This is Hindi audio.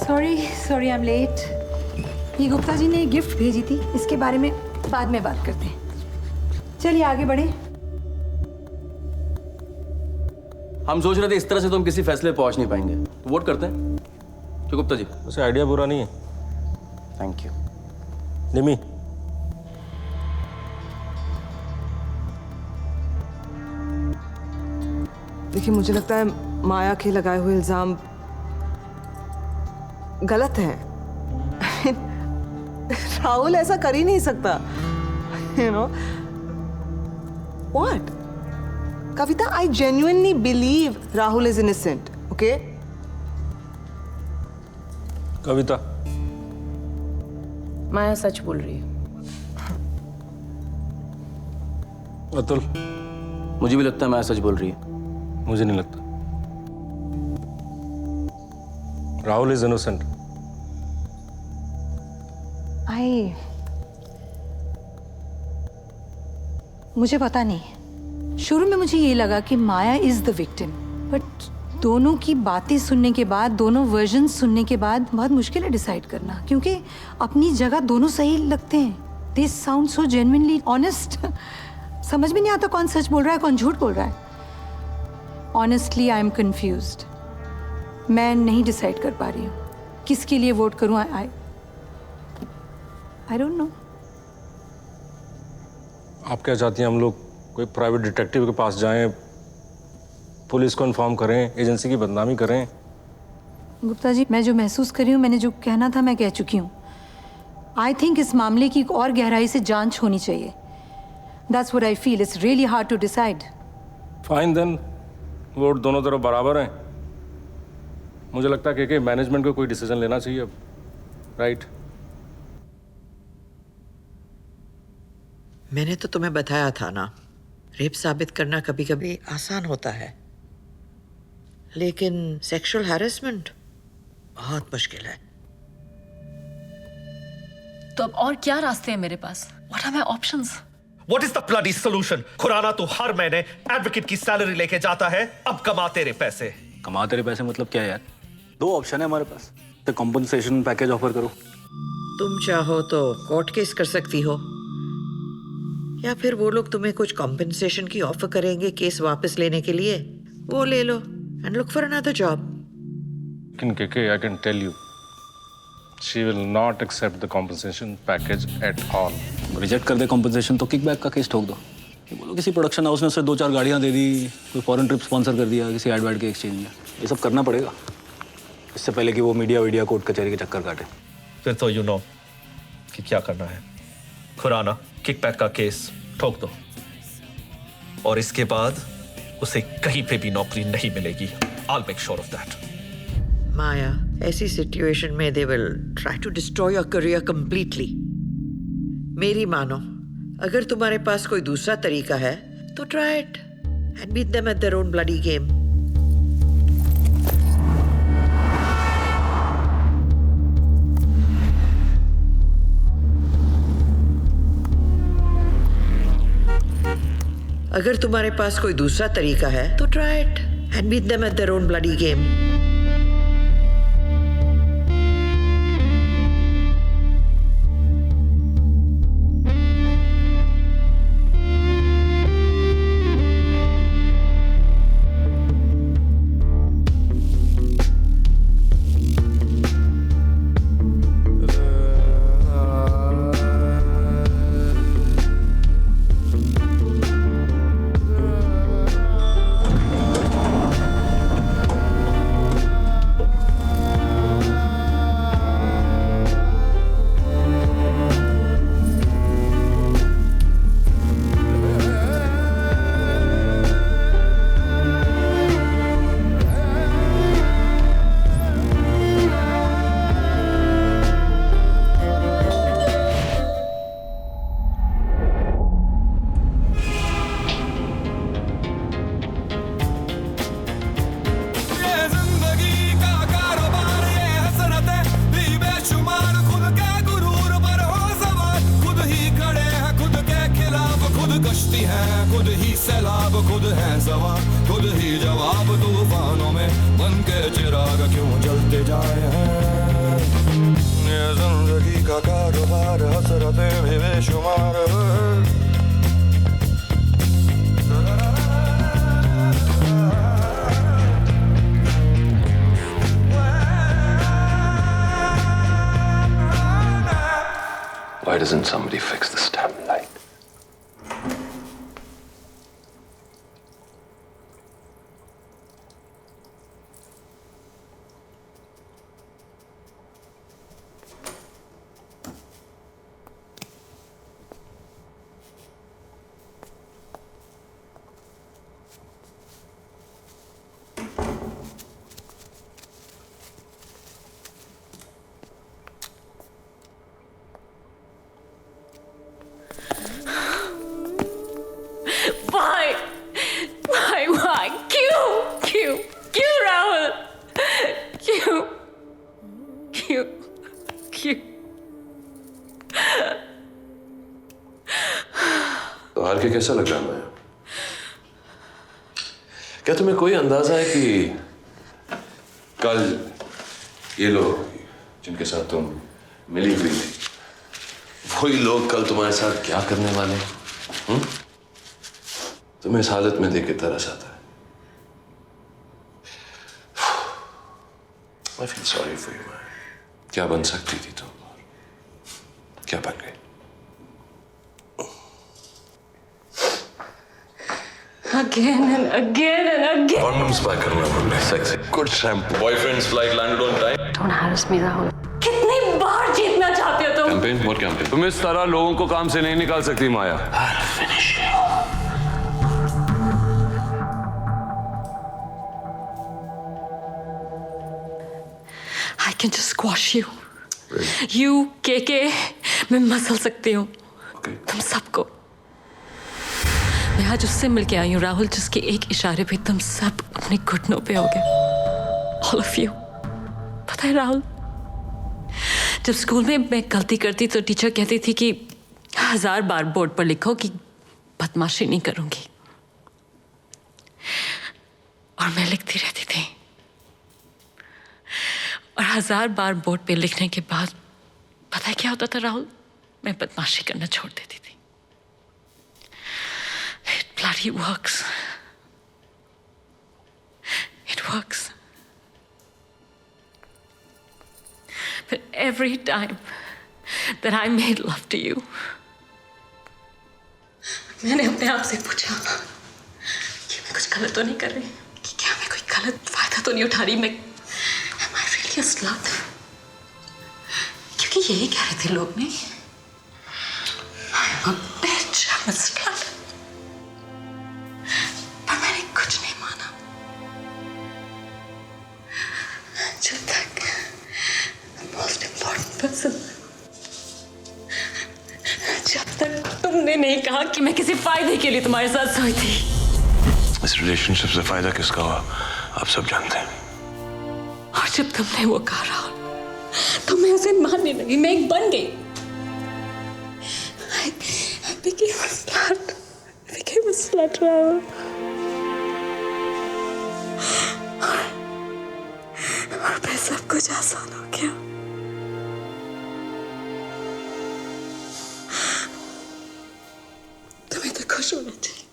Sorry I am late. ये गुप्ता जी ने गिफ्ट भेजी थी, इसके बारे में बाद में बात करते हैं। चलिए आगे बढ़े। हम सोच रहे थे इस तरह से तो हम किसी फैसले पे पहुंच नहीं पाएंगे, तो वोट करते हैं। क्यों गुप्ता जी? वैसे आइडिया बुरा नहीं है। Thank you. निमी, देखिए मुझे लगता है माया के लगाए हुए इल्जाम गलत है। राहुल ऐसा कर ही नहीं सकता। You know what? Kavita, I genuinely believe Rahul is innocent, okay? Kavita, Maya सच बोल रही है। अतुल, मुझे भी लगता है मैं सच बोल रही है। मुझे नहीं लगता। Rahul is innocent. मुझे पता नहीं, शुरू में मुझे ये लगा कि माया इज द विक्टिम, बट दोनों की बातें सुनने के बाद, दोनों वर्जन सुनने के बाद बहुत मुश्किल है डिसाइड करना, क्योंकि अपनी जगह दोनों सही लगते हैं। दे साउंड सो जेन्युइनली ऑनेस्ट। समझ में नहीं आता कौन सच बोल रहा है कौन झूठ बोल रहा है। Honestly I am confused. मैं नहीं डिसाइड कर पा रही हूँ किसके लिए वोट करूँ। I don't know. आप क्या चाहती हैं? हम लोग कोई प्राइवेट डिटेक्टिव के पास जाएं, पुलिस को इन्फॉर्म करें, एजेंसी की बदनामी करें? गुप्ता जी, मैं जो महसूस कर रही हूँ, मैंने जो कहना था मैं कह चुकी हूँ। आई थिंक इस मामले की और गहराई से जांच होनी चाहिए। That's what I feel. It's really hard to decide. Fine then, vote दोनों तरफ बराबर हैं। मुझे लगता है कि मैनेजमेंट को कोई डिसीजन लेना चाहिए अब, राइट? मैंने तो तुम्हें बताया था ना, रेप साबित करना कभी कभी आसान होता है, लेकिन सेक्सुअल हैरेसमेंट बहुत मुश्किल है। तो अब और क्या रास्ते हैं मेरे पास? What are my options? What is the bloody solution? Khurana तो हर महीने एडवोकेट की सैलरी लेके जाता है, अब कमा तेरे पैसे। कमा तेरे पैसे मतलब क्या यार? दो ऑप्शन है हमारे पास, तो कॉम्पनसेशन पैकेज ऑफर करो। तुम चाहो तो कोर्ट केस कर सकती हो, या फिर वो लोग तुम्हें कुछ कॉम्पनसेशन की ऑफर करेंगे केस वापस लेने के लिए, वो ले लो and look for another job. लेकिन KK, I can tell you, she will not accept the compensation package at all. Reject कर दे कॉम्पनसेशन तो किकबैक का केस ठोक दो। ये बोलो किसी प्रोडक्शन हाउस ने उसे 2-4 गाड़ियाँ दे दी, कोई फॉरेन ट्रिप स्पॉन्सर कर दिया किसी एडवर्ट के एक्सचेंज में। ये सब करना पड़ेगा इससे पहले कि वो मीडिया कोर्ट कचहरी के चक्कर काटे। फिर तो यू नो कि क्या करना है। खुराना किकबैक का केस ठोक दो, और इसके बाद उसे कहीं पे भी नौकरी नहीं मिलेगी। I'll make sure of that. माया, ऐसी सिचुएशन में they will try to destroy your career completely. मेरी मानो, अगर तुम्हारे पास कोई दूसरा तरीका है तो try it and beat them at their own bloody game. अगर तुम्हारे पास कोई दूसरा तरीका है तो try it and beat them at their own bloody game. खुद ही सैलाब, खुद है सवार, खुद ही जवाब तूफानों में बन के चिराग क्यों जलते जाए हैं। का कारोबार हसरतें भी बेशुमार Why doesn't somebody fix this damn light? Why? क्यों राहुल? क्यों? तो हार के कैसा लग रहा है? क्या तुम्हें कोई अंदाजा है कि कल ये लोग जिनके साथ तुम मिली हुई थी, वही लोग कल तुम्हारे साथ क्या करने वाले हैं? तुम्हें इस हालत में देख के तरस आता है। I feel sorry for you, man. क्या बन सकती थी तुम और क्या बन गई? Again and again. Condoms buy करना बोल sexy. Good shampoo. Boyfriend's flight landed on time. Don't harass me, Rahul. कितनी बार जीतना चाहते हो तुम? Campaign? What campaign? तुम इस तरह लोगों को काम से नहीं निकाल सकती माया। I'll finish you. I can just squash you. You, KK, मैं मसल सकती हूँ। Okay. तुम सबको। मैं आज उससे मिलके आई हूँ राहुल, जिसके एक इशारे पे तुम सब अपने घुटनों पे हो गए। All of you. पता है राहुल, जब स्कूल में मैं गलती करती तो टीचर कहती थी कि 1000 बार बोर्ड पर लिखो कि बदमाशी नहीं करूंगी, और मैं लिखती रहती थी। और 1000 बार बोर्ड पे लिखने के बाद पता है क्या होता था राहुल? मैं बदमाशी करना छोड़ देती थी। It bloody works. It works. But every time that I made love to you, मैंने अपने आप से पूछा कि मैं कुछ गलत तो नहीं कर रही, कि क्या मैं कोई गलत फायदा तो नहीं उठा रही, मैं am I really a slut? क्योंकि यही कह रहे थे लोग, नहीं? I'm a bitch, I'm a slut. पर मैंने कुछ नहीं माना जब तक most important person, जब तक तुमने नहीं कहा कि मैं किसी फायदे के लिए तुम्हारे साथ सोई थी। इस रिलेशनशिप से फायदा किसका हुआ आप सब जानते हैं। और जब तुमने वो कहा राहुल, तो मैं उसे मानने लगी, मैं एक बन गई। I became a slut. I became a slut, Rahul. और फिर सब कुछ आसान हो गया। तुम्हें तो खुश होना चाहिए।